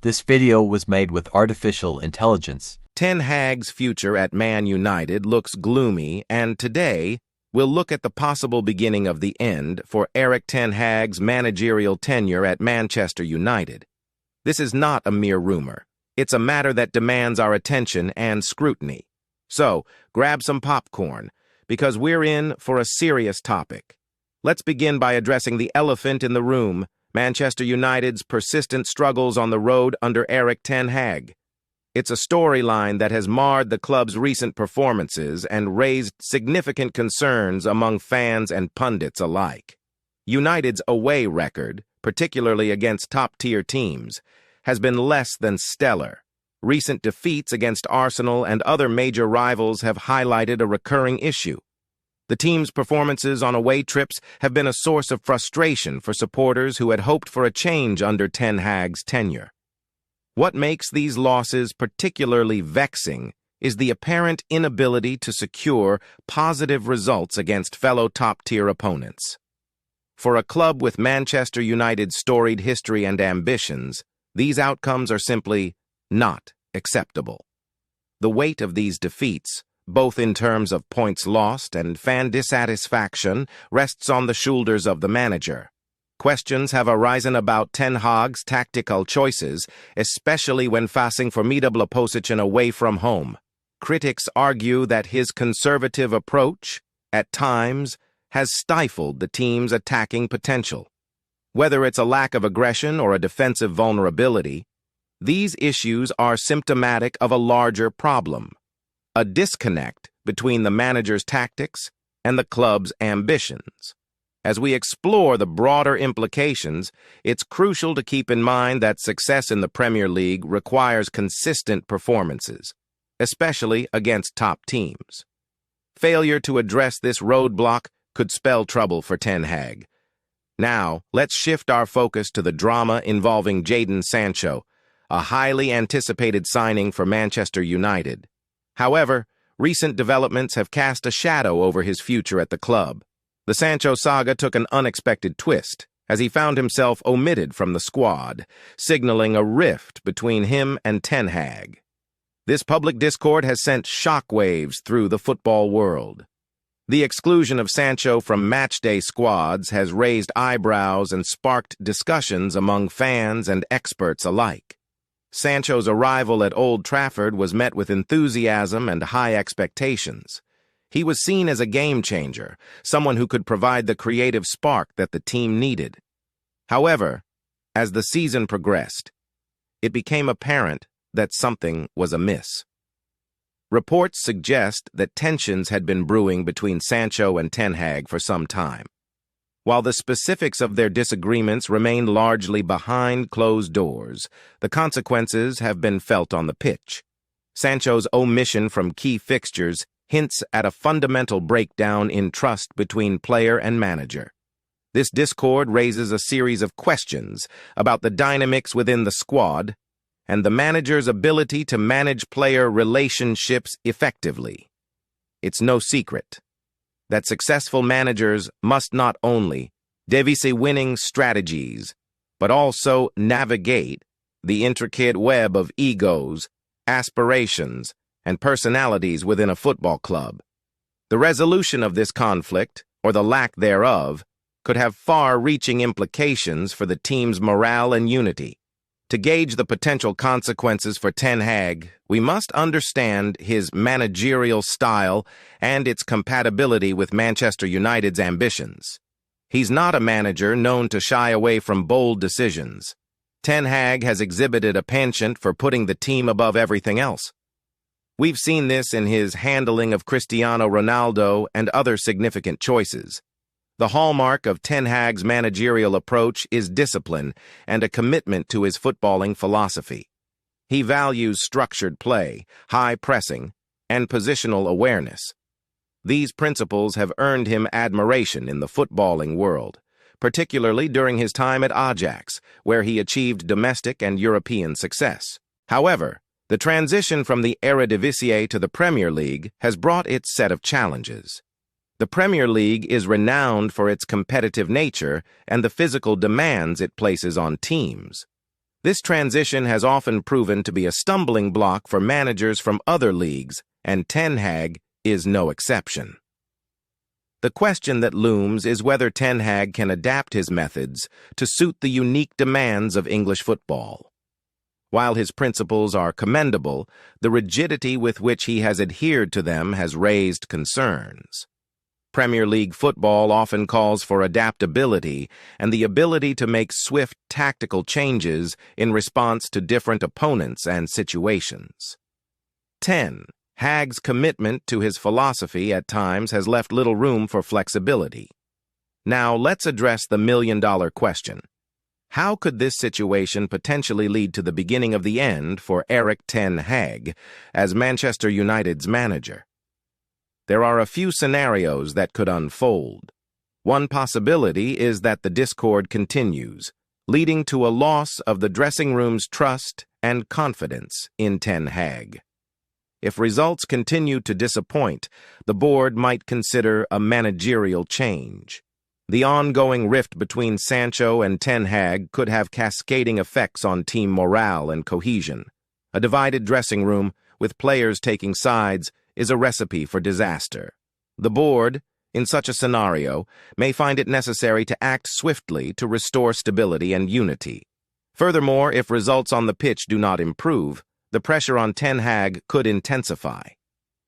This video was made with artificial intelligence. Ten Hag's future at Man United looks gloomy, and today we'll look at the possible beginning of the end for Erik Ten Hag's managerial tenure at Manchester United. This is not a mere rumor. It's a matter that demands our attention and scrutiny. So, grab some popcorn, because we're in for a serious topic. Let's begin by addressing the elephant in the room, Manchester United's persistent struggles on the road under Erik Ten Hag. It's a storyline that has marred the club's recent performances and raised significant concerns among fans and pundits alike. United's away record, particularly against top-tier teams, has been less than stellar. Recent defeats against Arsenal and other major rivals have highlighted a recurring issue. The team's performances on away trips have been a source of frustration for supporters who had hoped for a change under Ten Hag's tenure. What makes these losses particularly vexing is the apparent inability to secure positive results against fellow top-tier opponents. For a club with Manchester United's storied history and ambitions, these outcomes are simply not acceptable. The weight of these defeats, both in terms of points lost and fan dissatisfaction, rests on the shoulders of the manager. Questions have arisen about Ten Hag's tactical choices, especially when facing formidable opposition away from home. Critics argue that his conservative approach, at times, has stifled the team's attacking potential. Whether it's a lack of aggression or a defensive vulnerability, these issues are symptomatic of a larger problem: a disconnect between the manager's tactics and the club's ambitions. As we explore the broader implications, it's crucial to keep in mind that success in the Premier League requires consistent performances, especially against top teams. Failure to address this roadblock could spell trouble for Ten Hag. Now, let's shift our focus to the drama involving Jadon Sancho, a highly anticipated signing for Manchester United. However, recent developments have cast a shadow over his future at the club. The Sancho saga took an unexpected twist, as he found himself omitted from the squad, signaling a rift between him and Ten Hag. This public discord has sent shockwaves through the football world. The exclusion of Sancho from matchday squads has raised eyebrows and sparked discussions among fans and experts alike. Sancho's arrival at Old Trafford was met with enthusiasm and high expectations. He was seen as a game-changer, someone who could provide the creative spark that the team needed. However, as the season progressed, it became apparent that something was amiss. Reports suggest that tensions had been brewing between Sancho and Ten Hag for some time. While the specifics of their disagreements remain largely behind closed doors, the consequences have been felt on the pitch. Sancho's omission from key fixtures hints at a fundamental breakdown in trust between player and manager. This discord raises a series of questions about the dynamics within the squad and the manager's ability to manage player relationships effectively. It's no secret that successful managers must not only devise winning strategies, but also navigate the intricate web of egos, aspirations, and personalities within a football club. The resolution of this conflict, or the lack thereof, could have far-reaching implications for the team's morale and unity. To gauge the potential consequences for Ten Hag, we must understand his managerial style and its compatibility with Manchester United's ambitions. He's not a manager known to shy away from bold decisions. Ten Hag has exhibited a penchant for putting the team above everything else. We've seen this in his handling of Cristiano Ronaldo and other significant choices. The hallmark of Ten Hag's managerial approach is discipline and a commitment to his footballing philosophy. He values structured play, high pressing, and positional awareness. These principles have earned him admiration in the footballing world, particularly during his time at Ajax, where he achieved domestic and European success. However, the transition from the Eredivisie to the Premier League has brought its set of challenges. The Premier League is renowned for its competitive nature and the physical demands it places on teams. This transition has often proven to be a stumbling block for managers from other leagues, and Ten Hag is no exception. The question that looms is whether Ten Hag can adapt his methods to suit the unique demands of English football. While his principles are commendable, the rigidity with which he has adhered to them has raised concerns. Premier League football often calls for adaptability and the ability to make swift tactical changes in response to different opponents and situations. 10. Hag's commitment to his philosophy at times has left little room for flexibility. Now let's address the million-dollar question. How could this situation potentially lead to the beginning of the end for Erik Ten Hag as Manchester United's manager? There are a few scenarios that could unfold. One possibility is that the discord continues, leading to a loss of the dressing room's trust and confidence in Ten Hag. If results continue to disappoint, the board might consider a managerial change. The ongoing rift between Sancho and Ten Hag could have cascading effects on team morale and cohesion. A divided dressing room, with players taking sides, is a recipe for disaster. The board, in such a scenario, may find it necessary to act swiftly to restore stability and unity. Furthermore, if results on the pitch do not improve, the pressure on Ten Hag could intensify.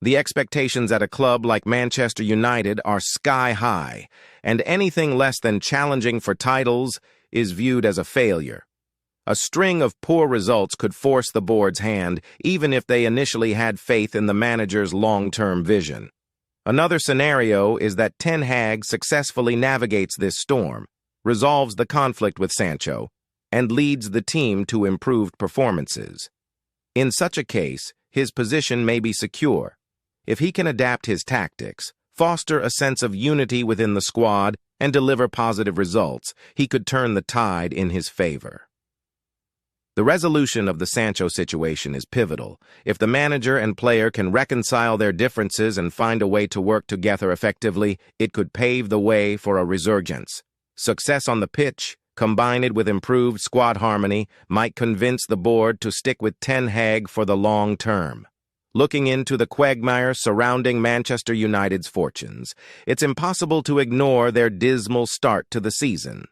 The expectations at a club like Manchester United are sky high, and anything less than challenging for titles is viewed as a failure. A string of poor results could force the board's hand, even if they initially had faith in the manager's long-term vision. Another scenario is that Ten Hag successfully navigates this storm, resolves the conflict with Sancho, and leads the team to improved performances. In such a case, his position may be secure. If he can adapt his tactics, foster a sense of unity within the squad, and deliver positive results, he could turn the tide in his favor. The resolution of the Sancho situation is pivotal. If the manager and player can reconcile their differences and find a way to work together effectively, it could pave the way for a resurgence. Success on the pitch, combined with improved squad harmony, might convince the board to stick with Ten Hag for the long term. Looking into the quagmire surrounding Manchester United's fortunes, it's impossible to ignore their dismal start to the season.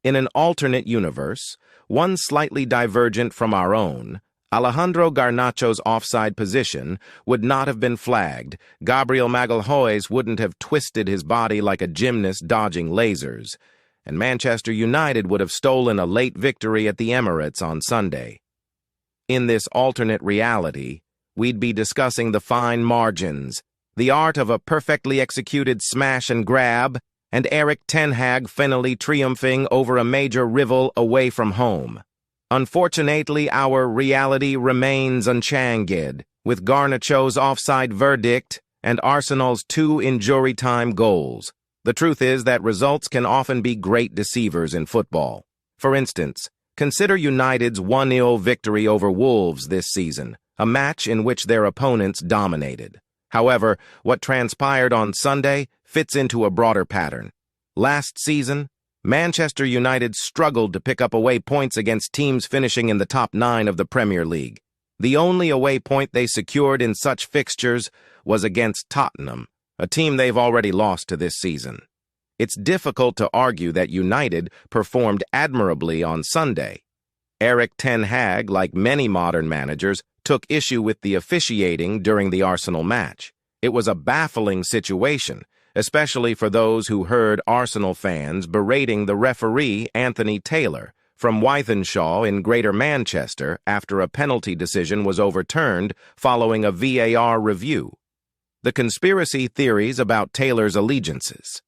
In an alternate universe, one slightly divergent from our own, Alejandro Garnacho's offside position would not have been flagged, Gabriel Magalhaes wouldn't have twisted his body like a gymnast dodging lasers, and Manchester United would have stolen a late victory at the Emirates on Sunday. In this alternate reality, we'd be discussing the fine margins, the art of a perfectly executed smash and grab, and Erik Ten Hag finally triumphing over a major rival away from home. Unfortunately, our reality remains unchanged, with Garnacho's offside verdict and Arsenal's 2 injury time goals. The truth is that results can often be great deceivers in football. For instance, consider United's 1-0 victory over Wolves this season, a match in which their opponents dominated. However, what transpired on Sunday fits into a broader pattern. Last season, Manchester United struggled to pick up away points against teams finishing in the top 9 of the Premier League. The only away point they secured in such fixtures was against Tottenham, a team they've already lost to this season. It's difficult to argue that United performed admirably on Sunday. Erik Ten Hag, like many modern managers, took issue with the officiating during the Arsenal match. It was a baffling situation, especially for those who heard Arsenal fans berating the referee Anthony Taylor from Wythenshawe in Greater Manchester after a penalty decision was overturned following a VAR review. The conspiracy theories about Taylor's allegiances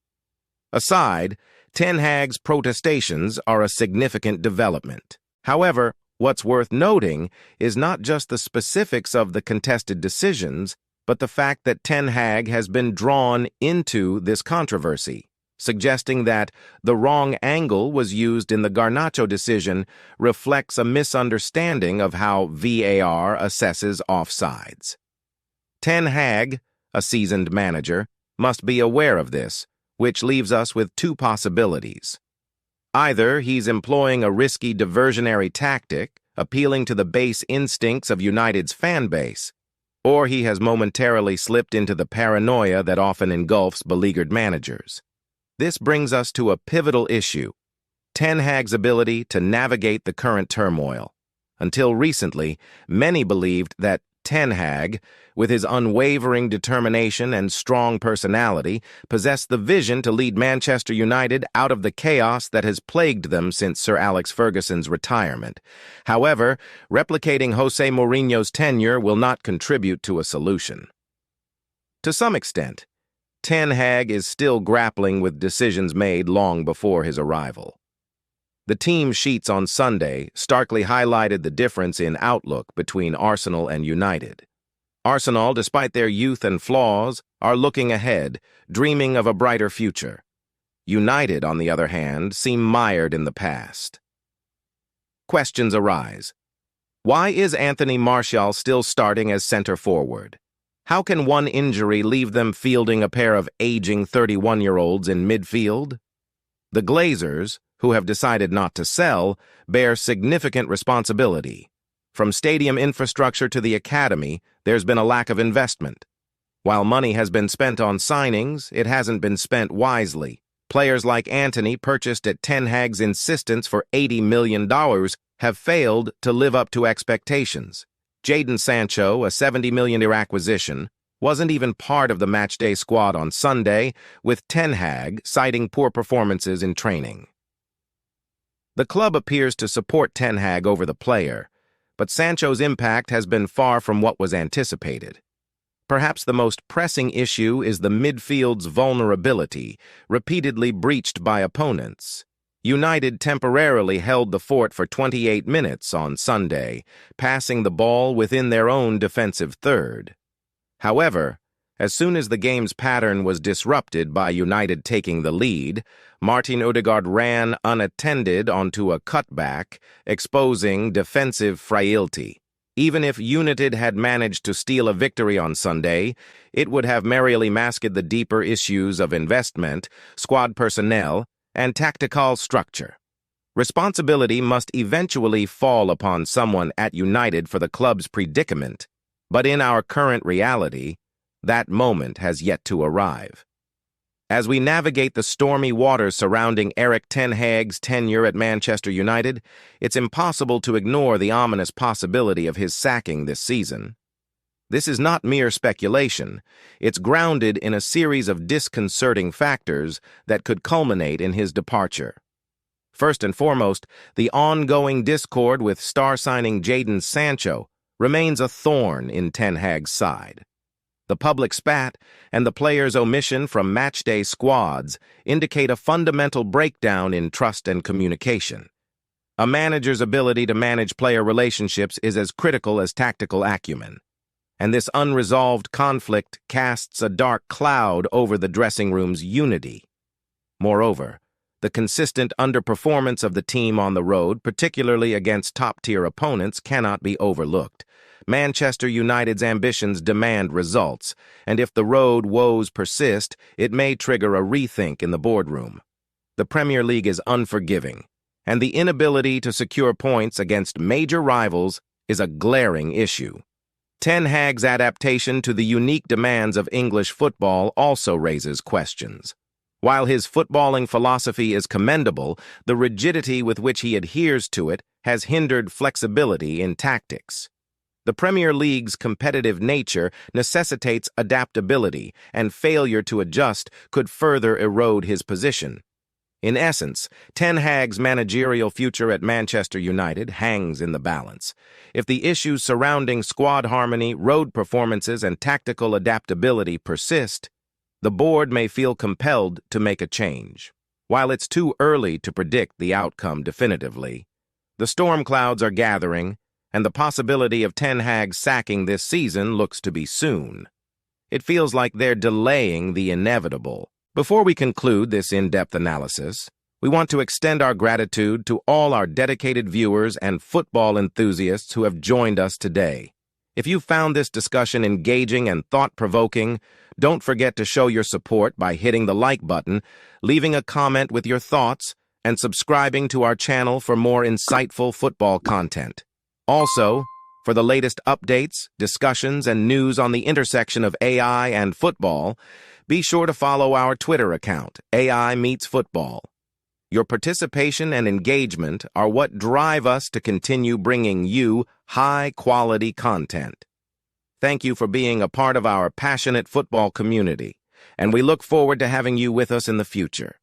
aside, Ten Hag's protestations are a significant development. However, what's worth noting is not just the specifics of the contested decisions, but the fact that Ten Hag has been drawn into this controversy, suggesting that the wrong angle was used in the Garnacho decision reflects a misunderstanding of how VAR assesses offsides. Ten Hag, a seasoned manager, must be aware of this, which leaves us with 2 possibilities. Either he's employing a risky diversionary tactic, appealing to the base instincts of United's fan base, or he has momentarily slipped into the paranoia that often engulfs beleaguered managers. This brings us to a pivotal issue: Ten Hag's ability to navigate the current turmoil. Until recently, many believed that Ten Hag, with his unwavering determination and strong personality, possessed the vision to lead Manchester United out of the chaos that has plagued them since Sir Alex Ferguson's retirement. However, replicating Jose Mourinho's tenure will not contribute to a solution. To some extent, Ten Hag is still grappling with decisions made long before his arrival. The team sheets on Sunday starkly highlighted the difference in outlook between Arsenal and United. Arsenal, despite their youth and flaws, are looking ahead, dreaming of a brighter future. United, on the other hand, seem mired in the past. Questions arise. Why is Anthony Martial still starting as center forward? How can one injury leave them fielding a pair of aging 31-year-olds in midfield? The Glazers, who have decided not to sell, bear significant responsibility. From stadium infrastructure to the academy, there's been a lack of investment. While money has been spent on signings, it hasn't been spent wisely. Players like Antony, purchased at Ten Hag's insistence for $80 million, have failed to live up to expectations. Jadon Sancho, a $70 million acquisition, wasn't even part of the matchday squad on Sunday, with Ten Hag citing poor performances in training. The club appears to support Ten Hag over the player, but Sancho's impact has been far from what was anticipated. Perhaps the most pressing issue is the midfield's vulnerability, repeatedly breached by opponents. United temporarily held the fort for 28 minutes on Sunday, passing the ball within their own defensive third. However, as soon as the game's pattern was disrupted by United taking the lead, Martin Odegaard ran unattended onto a cutback, exposing defensive frailty. Even if United had managed to steal a victory on Sunday, it would have merrily masked the deeper issues of investment, squad personnel, and tactical structure. Responsibility must eventually fall upon someone at United for the club's predicament, but in our current reality, that moment has yet to arrive. As we navigate the stormy waters surrounding Erik Ten Hag's tenure at Manchester United, it's impossible to ignore the ominous possibility of his sacking this season. This is not mere speculation. It's grounded in a series of disconcerting factors that could culminate in his departure. First and foremost, the ongoing discord with star signing Jadon Sancho remains a thorn in Ten Hag's side. The public spat and the player's omission from matchday squads indicate a fundamental breakdown in trust and communication. A manager's ability to manage player relationships is as critical as tactical acumen, and this unresolved conflict casts a dark cloud over the dressing room's unity. Moreover, the consistent underperformance of the team on the road, particularly against top-tier opponents, cannot be overlooked. Manchester United's ambitions demand results, and if the road woes persist, it may trigger a rethink in the boardroom. The Premier League is unforgiving, and the inability to secure points against major rivals is a glaring issue. Ten Hag's adaptation to the unique demands of English football also raises questions. While his footballing philosophy is commendable, the rigidity with which he adheres to it has hindered flexibility in tactics. The Premier League's competitive nature necessitates adaptability, and failure to adjust could further erode his position. In essence, Ten Hag's managerial future at Manchester United hangs in the balance. If the issues surrounding squad harmony, road performances, and tactical adaptability persist, the board may feel compelled to make a change. While it's too early to predict the outcome definitively, the storm clouds are gathering, and the possibility of Ten Hag sacking this season looks to be soon. It feels like they're delaying the inevitable. Before we conclude this in-depth analysis, we want to extend our gratitude to all our dedicated viewers and football enthusiasts who have joined us today. If you found this discussion engaging and thought-provoking, don't forget to show your support by hitting the like button, leaving a comment with your thoughts, and subscribing to our channel for more insightful football content. Also, for the latest updates, discussions, and news on the intersection of AI and football, be sure to follow our Twitter account, AI Meets Football. Your participation and engagement are what drive us to continue bringing you high-quality content. Thank you for being a part of our passionate football community, and we look forward to having you with us in the future.